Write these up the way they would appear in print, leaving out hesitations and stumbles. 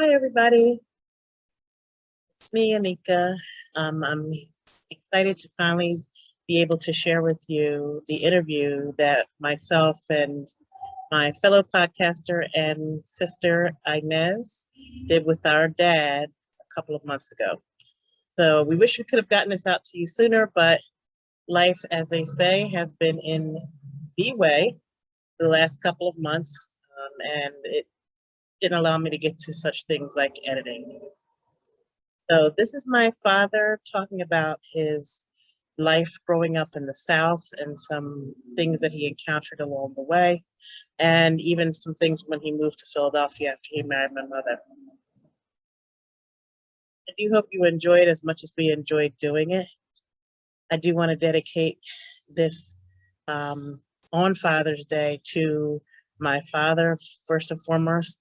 Hi, everybody. It's me, Anika. I'm excited to finally be able to share with you the interview that myself and my fellow podcaster and sister Inez did with our dad a couple of months ago. So we wish we could have gotten this out to you sooner, but life, as they say, has been in the way the last couple of months, and it didn't allow me to get to such things like editing. So this is my father talking about his life growing up in the South and some things that he encountered along the way, and even some things when he moved to Philadelphia after he married my mother. I do hope you enjoy it as much as we enjoyed doing it. I do want to dedicate this on Father's Day to my father, first and foremost,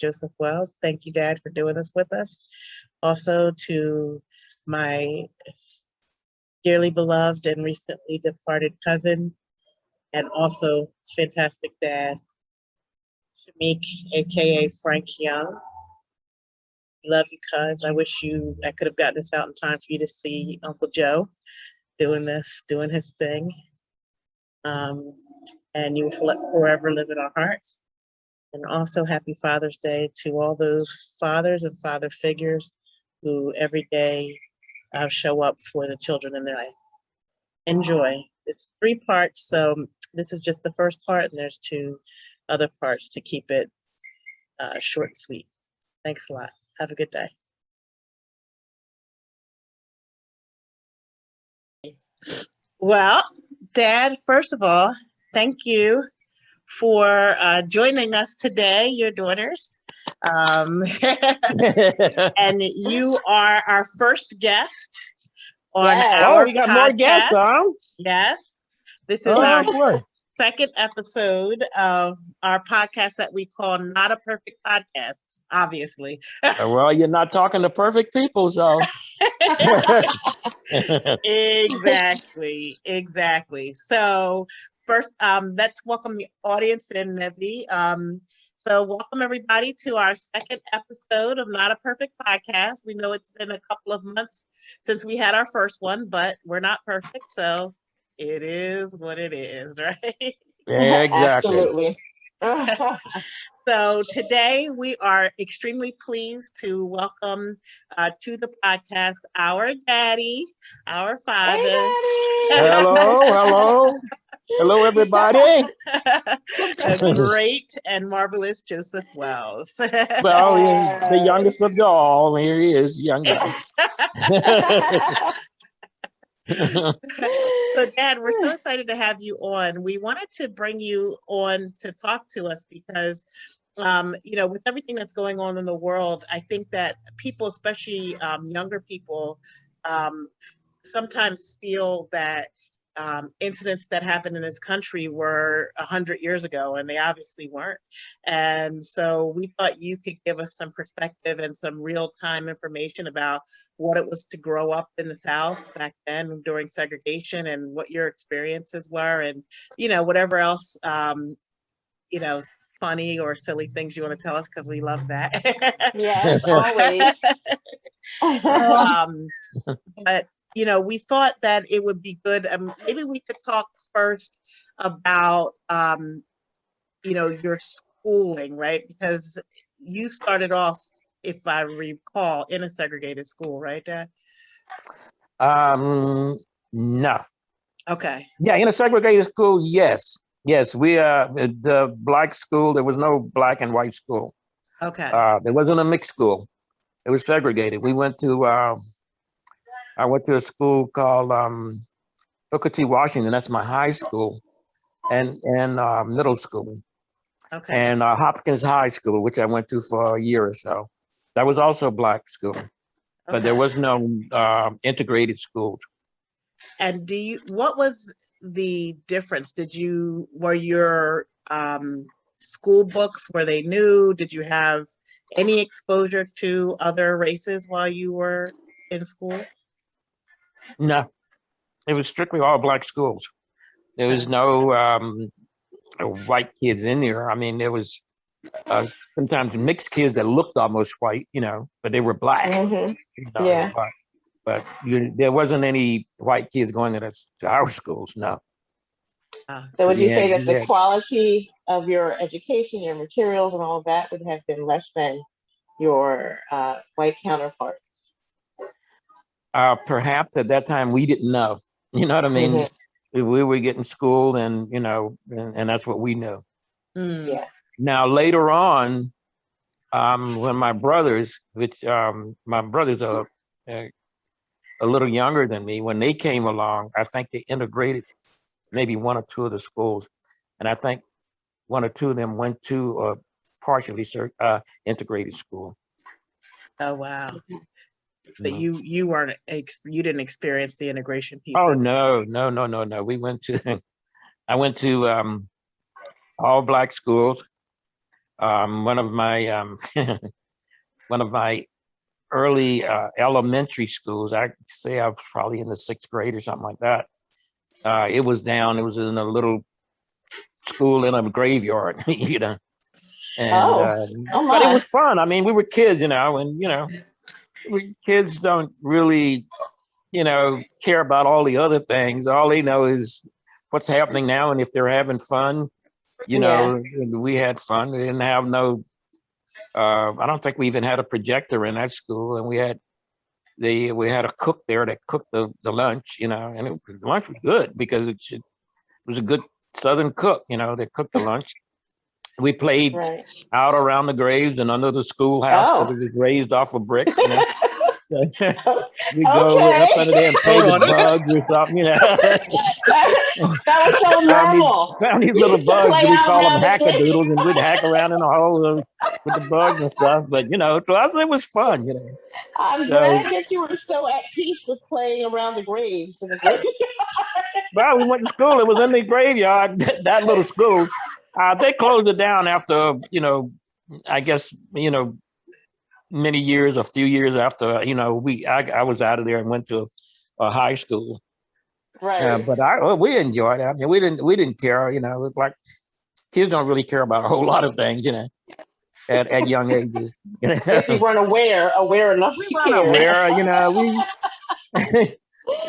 Joseph Wells. Thank you, Dad, for doing this with us. Also to my dearly beloved and recently departed cousin, and also fantastic dad, Shamik, aka Frank Young. Love you, cuz. I could have gotten this out in time for you to see Uncle Joe doing his thing. Um, and you will forever live in our hearts. And also happy Father's Day to all those fathers and father figures who every day show up for the children in their life. Enjoy. It's 3 parts, so this is just the first part, and there's 2 other parts to keep it short and sweet. Thanks a lot. Have a good day. Well, Dad, first of all, thank you for joining us today, your daughters. And you are our first guest on our you got more guests, podcast. huh? Yes. This is our Boy. second episode of our podcast that we call Not a Perfect Podcast, obviously. Well, you're not talking to perfect people, so. Exactly. So first, let's welcome the audience in Nevi. So welcome everybody to our second episode of Not a Perfect Podcast. We know it's been a couple of months since we had our first one, but we're not perfect, so it is what it is, right? Yeah, exactly. Absolutely. So today we are extremely pleased to welcome to the podcast our daddy, our father. Hey, Hello, everybody. The great and marvelous Joseph Wells. Well, the youngest of all. Here he is, young guy. So, Dad, we're so excited to have you on. We wanted to bring you on to talk to us because, with everything that's going on in the world, I think that people, especially younger people, sometimes feel that incidents that happened in this country were 100 years ago, and they obviously weren't. And so we thought you could give us some perspective and some real-time information about what it was to grow up in the South back then during segregation and what your experiences were, and whatever else funny or silly things you want to tell us, because we love that. yes, always. But we thought that it would be good. Maybe we could talk first about your schooling, right? Because you started off, if I recall, in a segregated school, right, Dad? No. Okay. Yeah, in a segregated school, yes. Yes, we the black school, there was no black and white school. Okay. There wasn't a mixed school. It was segregated. I went to a school called Booker T. Washington. That's my high school and middle school. Okay. And Hopkins High School, which I went to for a year or so. That was also a black school, but there was no integrated schools. And what was the difference? Were your school books, were they new? Did you have any exposure to other races while you were in school? No, it was strictly all black schools. There was no white kids in there. I mean, there was uh, sometimes mixed kids that looked almost white, but they were black. Mhm. They were Yeah. black. But there wasn't any white kids going to our schools. No. Ah, So would you say that the Yeah. quality of your education, your materials, and all of that would have been less than your white counterparts? Perhaps at that time we didn't know. You know what I mean? Hmm. We were getting schooled, and that's what we knew. mm, Yeah. Now later on, when my brothers, my brothers are a little younger than me, when they came along, I think they integrated maybe one or two of the schools, and I think one or two of them went to a partially integrated school. oh, wow. But Mhm. you weren't, you didn't experience the integration piece Oh of it. no, no, no, no, no. We went to I went to all black schools. One of my one of my early elementary schools, I say I was probably in the 6th grade or something like that. It was in a little school in a graveyard, and Oh. Oh but it my. was fun. I mean, we were kids, and kids don't really, care about all the other things. All they know is what's happening now, and if they're having fun, Yeah. we had fun. We didn't have no. I don't think we even had a projector in that school, and we had a cook there that cooked the lunch, and the lunch was good because it was a good Southern cook, that cooked the lunch. We played Right. out around the graves and under the schoolhouse because Oh. it was raised off of bricks, We go Okay. up under there and play Hold with on. bugs or something, That was so found these normal. found these You little used to bugs. play We out call them around the grave. hackadoodles, and we'd hack around in the hole with the bugs and stuff. But to us, it was fun. I'm So, glad that you were so at peace with playing around the graves in the grave. well, we went to school. It was in the graveyard. That little school. They closed it down after I guess many years, a few years after I was out of there and went to a high school. Right. But we enjoyed it. I mean, we didn't care. It's like kids don't really care about a whole lot of things, at young ages. If you weren't aware enough We to weren't care. aware, we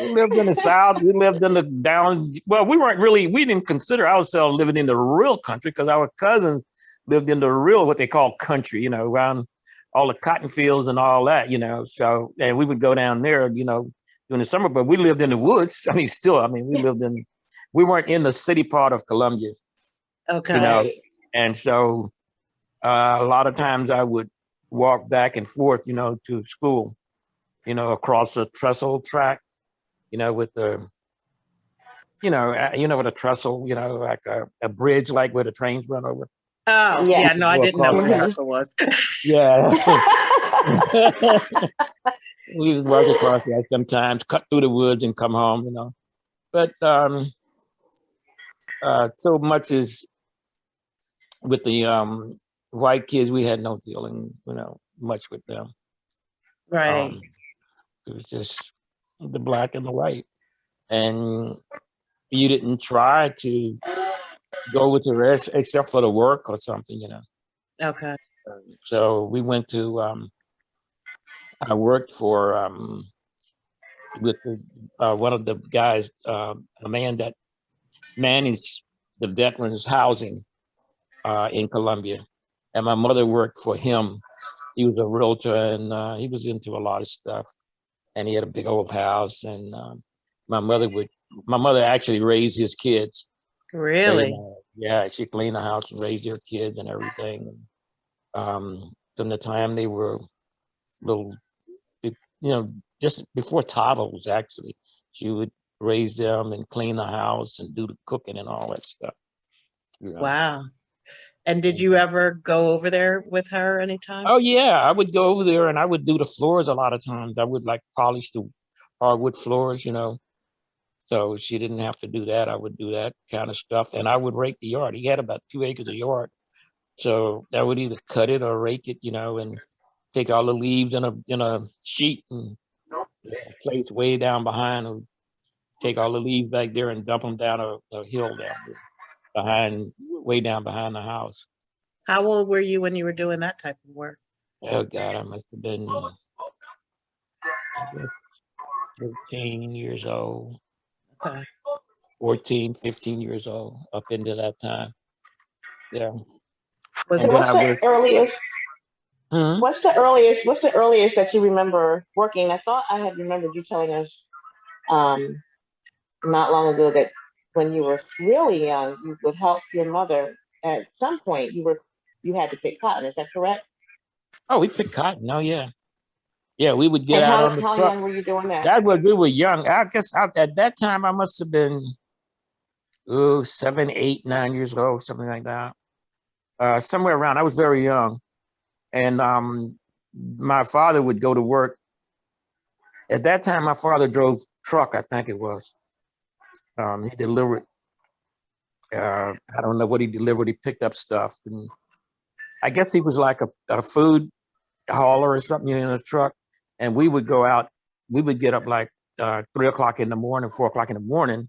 we lived in the South. We lived in the down. Well, we didn't consider ourselves living in the real country because our cousins lived in the real, what they call country, around all the cotton fields and all that, So, and we would go down there, during the summer, but we lived in the woods. We weren't in the city part of Columbia, Okay. Right. and so a lot of times I would walk back and forth, to school, across a trestle track, with the, with a trestle, like a bridge, like where the trains run over. Oh, Yeah. yeah, no, I Go didn't know across what a that. Mhm. trestle was. Yeah. We would walk across that sometimes, cut through the woods and come home, But so much as with the white kids, we had no dealing, much with them. Right. It was just the black and the white. And you didn't try to go with the rest except for the work or something, Okay. So we went to, I worked for, with one of the guys, a man that managed the veterans housing in Columbia. And my mother worked for him. He was a realtor and he was into a lot of stuff. And he had a big old house. And my mother actually raised his kids. Really? Yeah, she cleaned the house and raised their kids and everything. From the time they were little, just before toddlers, actually, she would raise them and clean the house and do the cooking and all that stuff. Wow. And did you ever go over there with her anytime? Oh yeah, I would go over there and I would do the floors a lot of times. I would like polish the hardwood floors, So she didn't have to do that. I would do that kind of stuff, and I would rake the yard. He had about 2 acres of yard, so I would either cut it or rake it, and take all the leaves in a sheet and place way down behind, or take all the leaves back there and dump them down a hill down there way down behind the house. How old were you when you were doing that type of work? Oh God, I must have been I guess 13 years old, Okay. 14, 15 years old, up into that time. Yeah. Was And So then what's I the worked. earliest, Hmm? what's the earliest that you remember working? I thought I had remembered you telling us um, not long ago that when you were really young, you would help your mother. At some point, you had to pick cotton. Is that correct? Oh, we picked cotton. Oh yeah. Yeah, we would get And out on the how truck. young were you doing that? That was we were young. I guess at that time I must have been 7, 8, 9 years old, something like that. Somewhere around. I was very young, and my father would go to work. At that time, my father drove truck. I think it was. He delivered. I don't know what he delivered. He picked up stuff, and I guess he was like a food hauler or something in a truck. And we would go out. We would get up like 3 o'clock in the morning, 4 o'clock in the morning,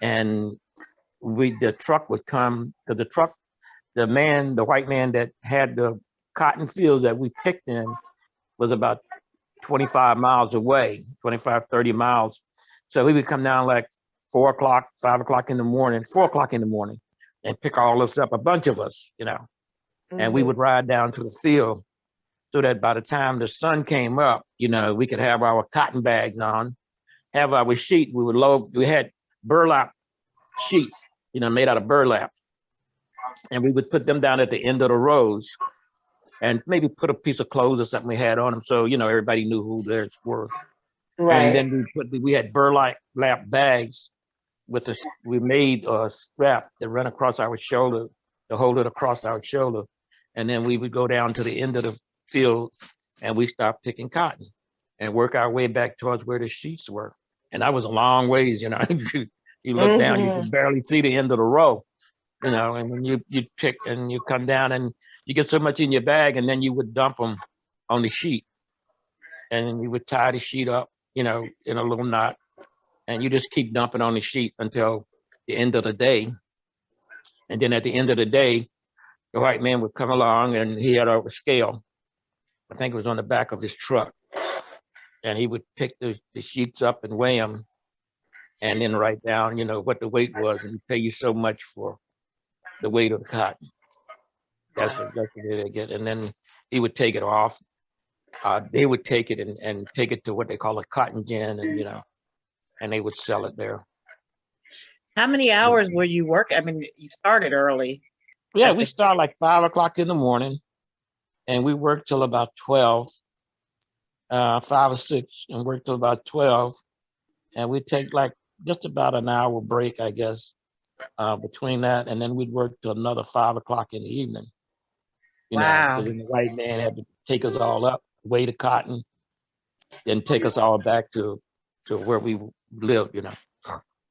and the truck would come to the truck. The white man that had the cotton fields that we picked in was about 25 miles away, 25, 30 miles. So we would come down like 4 o'clock, 5 o'clock in the morning, 4 o'clock in the morning, and pick all this up, a bunch of us, and we Mhm. would ride down to the field so that by the time the sun came up, we could have our cotton bags on, have our sheet. We had burlap sheets, made out of burlap, and we would put them down at the end of the rows and maybe put a piece of clothes or something we had on them so everybody knew who theirs were. And Right. then we had burlap bags we made a strap that ran across our shoulder to hold it across our shoulder, and then we would go down to the end of the field and we stopped picking cotton and work our way back towards where the sheets were. And that was a long ways, you look down, you Mhm. can barely see the end of the row, and then you pick and you come down and you get so much in your bag, and then you would dump them on the sheet, and you would tie the sheet up, in a little knot, and you just keep dumping on the sheet until the end of the day. And then at the end of the day, the white man would come along and he had a scale. I think it was on the back of his truck, and he would pick the sheets up and weigh them, and then write down, what the weight was, and pay you so much for the weight of the cotton. That's what they get. And then he would take it off. They would take it and take it to what they call a cotton gin, and they would sell it there. How many hours were you working? I mean, you started early. Yeah, we start like 5 o'clock in the morning, and we worked till about 12, 5 or 6, and worked till about 12. And we'd take like just about an hour break, I guess, between that, and then we'd work till another 5 o'clock in the evening. Wow. Because then the white man had to take us all up, weigh the cotton, then take us all back to where we lived.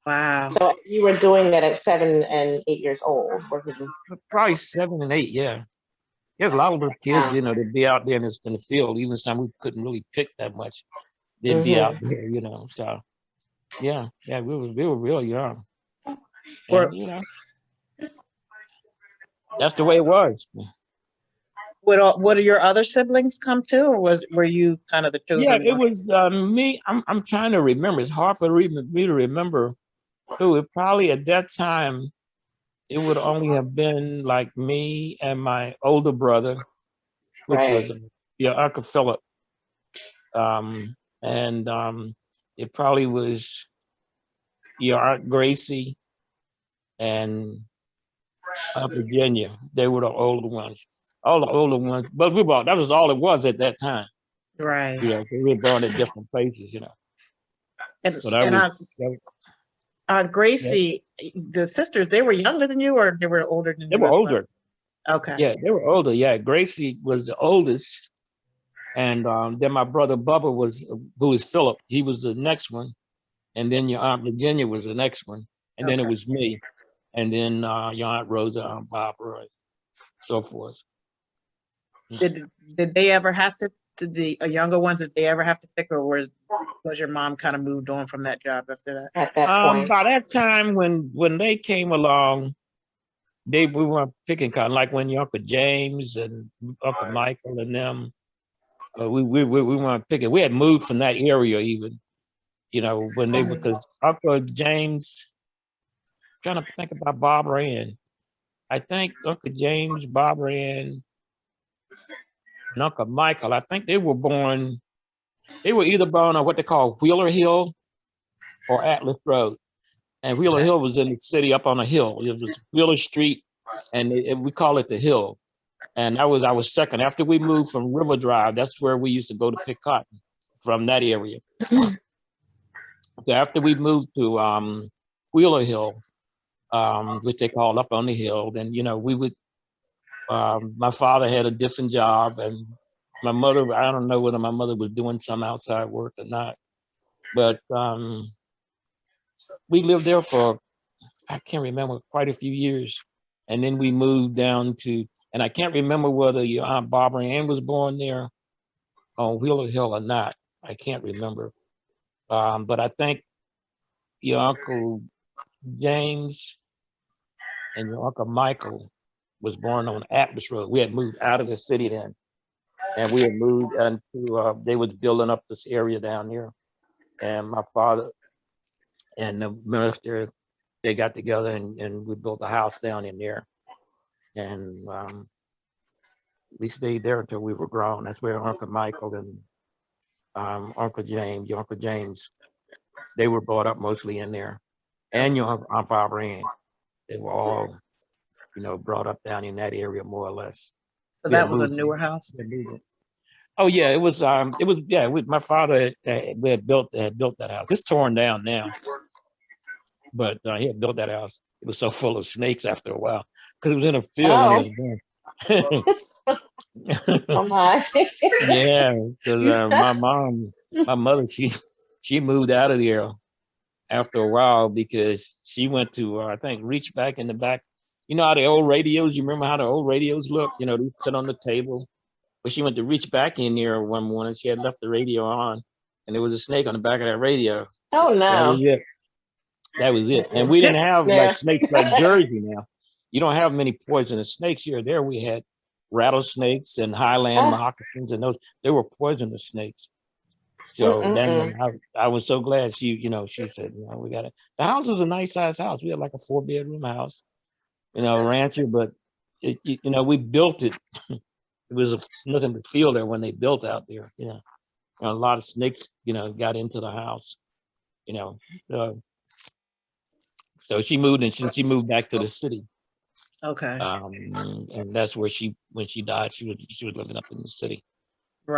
Wow. So you were doing that at 7 and 8 years old, working. Probably 7 and 8, yeah. There's a lot of little kids, Wow. they'd be out there in the field. Even some we couldn't really pick that much. They'd be out there, So yeah, we were real young, Were, and that's the way it was. would your other siblings come too, or were you kind of the Yeah, chosen it one? was me. I'm trying to remember. It's hard for me to remember who. It probably at that time it would only have been like me and my older brother, which Right. was Uncle Philip. And it probably was your Aunt Gracie and Aunt Virginia. They were the older ones. All the older ones, but that was all it was at that time. Right. We were born at different places, And So that and was, yeah, Gracie, the sisters, they were younger than you, or they were older than they you were as well? older. Okay. Yeah, they were older. Yeah, Gracie was the oldest, and then my brother Bubba who is Philip. He was the next one, and then your Aunt Virginia was the next one, and then it Okay. was me, and then your Aunt Rosa, Aunt Barbara, and so forth. Did they ever have to the younger ones? Did they ever have to pick, or was your mom kind of moved on from that job after that? At that point. By that time, when they came along, we weren't picking cotton like when your Uncle James and Uncle Michael and them. We weren't picking. We had moved from that area even. You know, when they were, because Uncle James, trying to think about Barbara Ann. I think Uncle James, Barbara Ann, and Uncle Michael, I think they were either born on what they call Wheeler Hill or Atlas Road. And Wheeler Hill was in the city up on a hill. It was Wheeler Street, and we call it the Hill. And I was second. After we moved from River Drive, that's where we used to go to pick cotton, from that area. So after we moved to Wheeler Hill, which they call up on the hill, then, you know, we would, my father had a different job, and my mother, I don't know whether my mother was doing some outside work or not, but we lived there for, I can't remember, quite a few years. And then we moved down to, and I can't remember whether your Aunt Barbara Ann was born there on Wheeler Hill or not. I can't remember. But I think your Uncle James and your Uncle Michael was born on Atlas Road. We had moved out of the city then. And we had moved into, they was building up this area down there. And my father and the minister, they got together and we built a house down in there. And we stayed there until we were grown. That's where Uncle Michael and Uncle James, your Uncle James, they were brought up mostly in there. And your Aunt Barbara Ann, they were all, you know, brought up down in that area more or less. So that was a newer house? Oh yeah, it was yeah, my father had built that house. It's torn down now. But he had built that house. It was so full of snakes after a while because it was in a field when it was born. Oh my. Yeah, because my mother, she moved out of there after a while because she went to, I think, reach back in the back. You know how the old radios, you remember how the old radios look? You know, they sit on the table. But she went to reach back in there one morning. She had left the radio on, and there was a snake on the back of that radio. Oh no. That was it. And we didn't have like snakes like Jersey now. You don't have many poisonous snakes here. There we had rattlesnakes and highland moccasins, and those, they were poisonous snakes. So then I was so glad she said, you know, we got it. The house was a nice size house. We had like a 4-bedroom house, you know, rancher, but you know, we built it. It was nothing but field there when they built out there, you know. And a lot of snakes, you know, got into the house, you know. So she moved, and she moved back to the city. Okay. And that's where when she died, she was living up in the city.